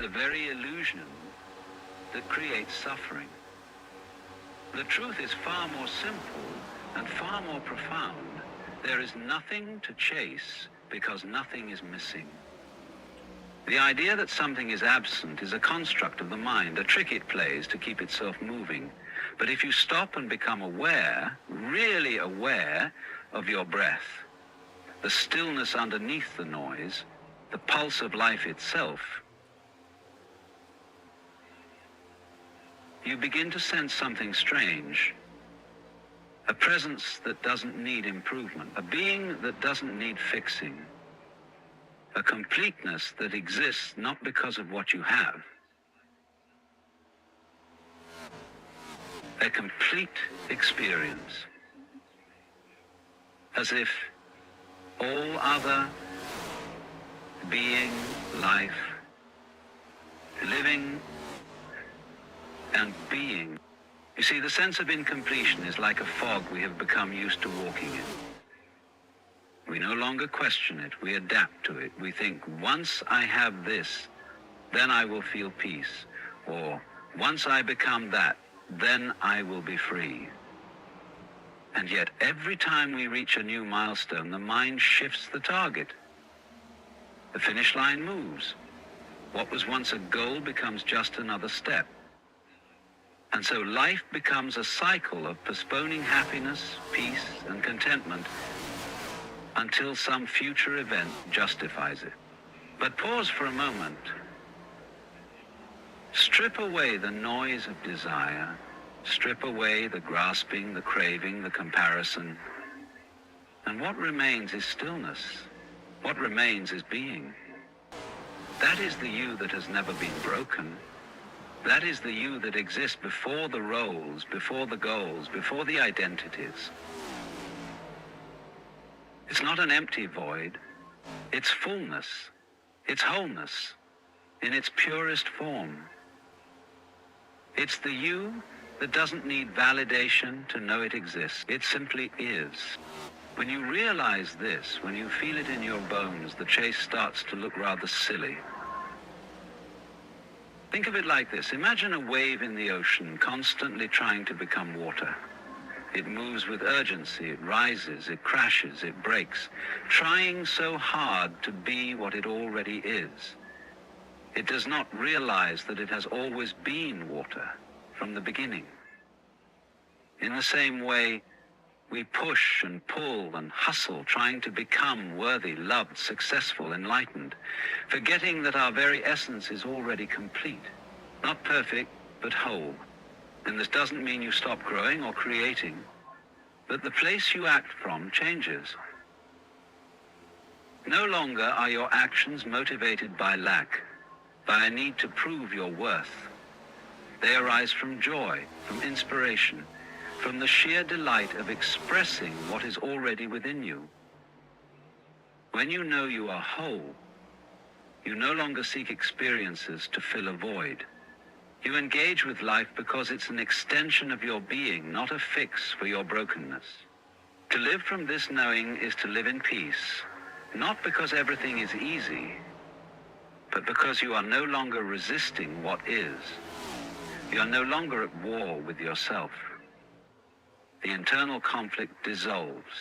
the very illusion that creates suffering. The truth is far more simple and far more profound. There is nothing to chase because nothing is missing. The idea that something is absent is a construct of the mind, a trick it plays to keep itself moving. But if you stop and become aware, really aware of your breath, the stillness underneath the noise, the pulse of life itself, you begin to sense something strange. A presence that doesn't need improvement, a being that doesn't need fixing, a completeness that exists not because of what you have, a complete experience, as if all other being, life, living and being. You see, the sense of incompletion is like a fog we have become used to walking in. We no longer question it, we adapt to it. We think, once I have this, then I will feel peace. Or, once I become that, then I will be free. And yet, every time we reach a new milestone, the mind shifts the target. The finish line moves. What was once a goal becomes just another step. And so life becomes a cycle of postponing happiness, peace, and contentment until some future event justifies it. But pause for a moment. Strip away the noise of desire. Strip away the grasping, the craving, the comparison. And what remains is stillness. What remains is being. That is the you that has never been broken. That is the you that exists before the roles, before the goals, before the identities. It's not an empty void. It's fullness. It's wholeness in its purest form. It's the you that doesn't need validation to know it exists. It simply is. When you realize this, when you feel it in your bones, the chase starts to look rather silly. Think of it like this. Imagine a wave in the ocean constantly trying to become water. It moves with urgency, it rises, it crashes, it breaks, trying so hard to be what it already is. It does not realize that it has always been water from the beginning. In the same way, we push and pull and hustle, trying to become worthy, loved, successful, enlightened, forgetting that our very essence is already complete, not perfect, but whole. And this doesn't mean you stop growing or creating, but the place you act from changes. No longer are your actions motivated by lack, by a need to prove your worth. They arise from joy, from inspiration, from the sheer delight of expressing what is already within you. When you know you are whole, you no longer seek experiences to fill a void. You engage with life because it's an extension of your being, not a fix for your brokenness. To live from this knowing is to live in peace, not because everything is easy, but because you are no longer resisting what is. You are no longer at war with yourself. The internal conflict dissolves,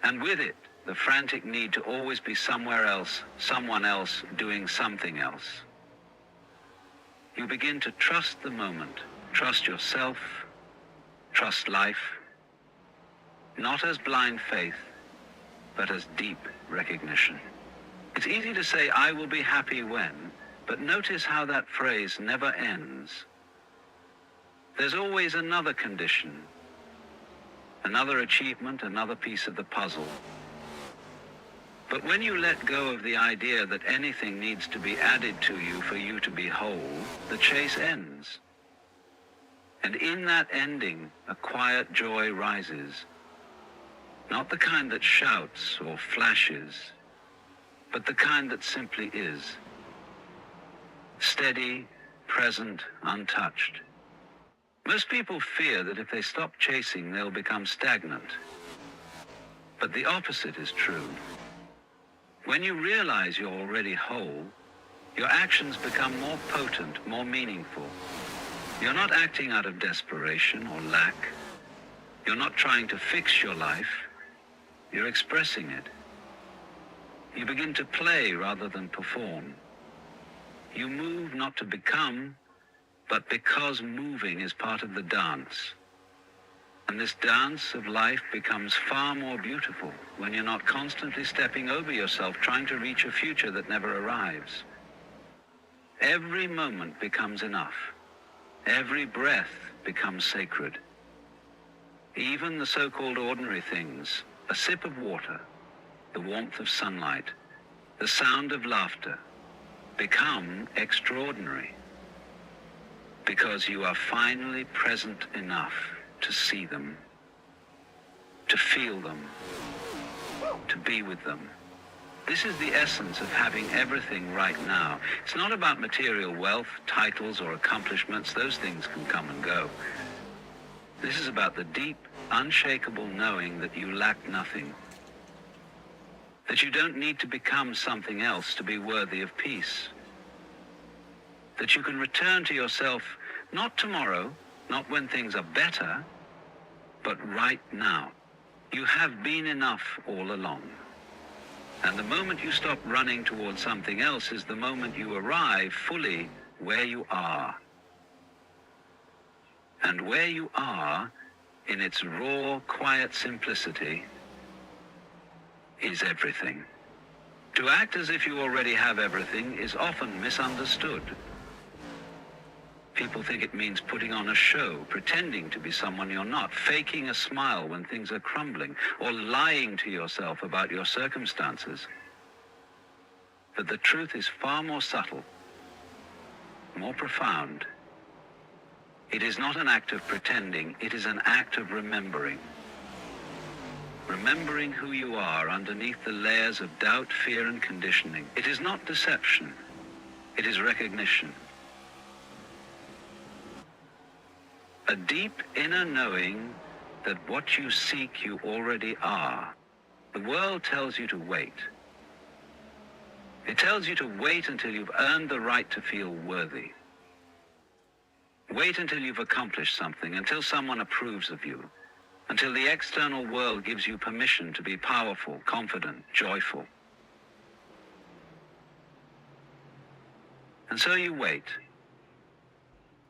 and with it, the frantic need to always be somewhere else, someone else doing something else. You begin to trust the moment, trust yourself, trust life, not as blind faith, but as deep recognition. It's easy to say, I will be happy when, but notice how that phrase never ends. There's always another condition, another achievement, another piece of the puzzle. But when you let go of the idea that anything needs to be added to you for you to be whole, the chase ends. And in that ending, a quiet joy rises. Not the kind that shouts or flashes, but the kind that simply is. Steady, present, untouched. Most people fear that if they stop chasing, they'll become stagnant. But the opposite is true. When you realize you're already whole, Your actions become more potent, more meaningful. You're not acting out of desperation or lack. You're not trying to fix your life. You're expressing it. You begin to play rather than perform. You move not to become, but because moving is part of the dance. And this dance of life becomes far more beautiful when you're not constantly stepping over yourself trying to reach a future that never arrives. Every moment becomes enough. Every breath becomes sacred. Even the so-called ordinary things, a sip of water, the warmth of sunlight, the sound of laughter, become extraordinary because you are finally present enough to see them, to feel them, to be with them. This is the essence of having everything right now. It's not about material wealth, titles, or accomplishments. Those things can come and go. This is about the deep, unshakable knowing that you lack nothing, that you don't need to become something else to be worthy of peace, that you can return to yourself not tomorrow, not when things are better, but right now. You have been enough all along. And the moment you stop running towards something else is the moment you arrive fully where you are. And where you are, in its raw, quiet simplicity, is everything. To act as if you already have everything is often misunderstood. People think it means putting on a show, pretending to be someone you're not, faking a smile when things are crumbling, or lying to yourself about your circumstances. But the truth is far more subtle, more profound. It is not an act of pretending, it is an act of remembering. Remembering who you are underneath the layers of doubt, fear, and conditioning. It is not deception, it is recognition. A deep inner knowing that what you seek you already are. The world tells you to wait. It tells you to wait until you've earned the right to feel worthy. Wait until you've accomplished something, until someone approves of you, until the external world gives you permission to be powerful, confident, joyful. And so you wait.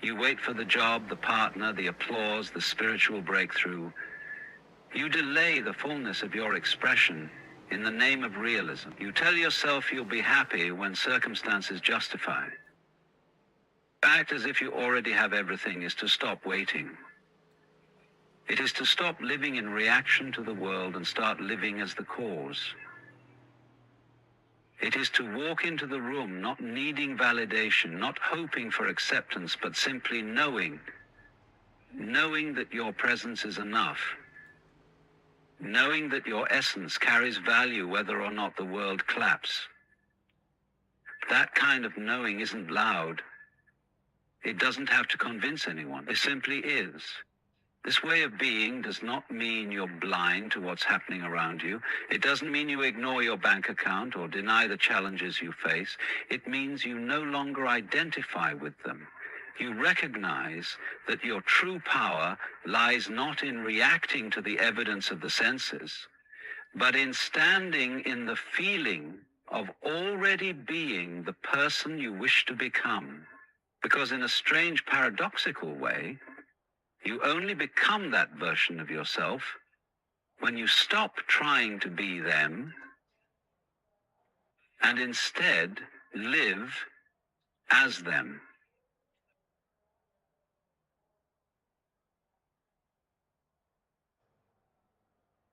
You wait for the job, the partner, the applause, the spiritual breakthrough. You delay the fullness of your expression in the name of realism. You tell yourself you'll be happy when circumstances justify. Act as if you already have everything is to stop waiting. It is to stop living in reaction to the world and start living as the cause. It is to walk into the room not needing validation, not hoping for acceptance, but simply knowing that your presence is enough. Knowing that your essence carries value whether or not the world claps. That kind of knowing isn't loud. It doesn't have to convince anyone. It simply is. This way of being does not mean you're blind to what's happening around you. It doesn't mean you ignore your bank account or deny the challenges you face. It means you no longer identify with them. You recognize that your true power lies not in reacting to the evidence of the senses, but in standing in the feeling of already being the person you wish to become. Because in a strange paradoxical way, you only become that version of yourself when you stop trying to be them and instead live as them.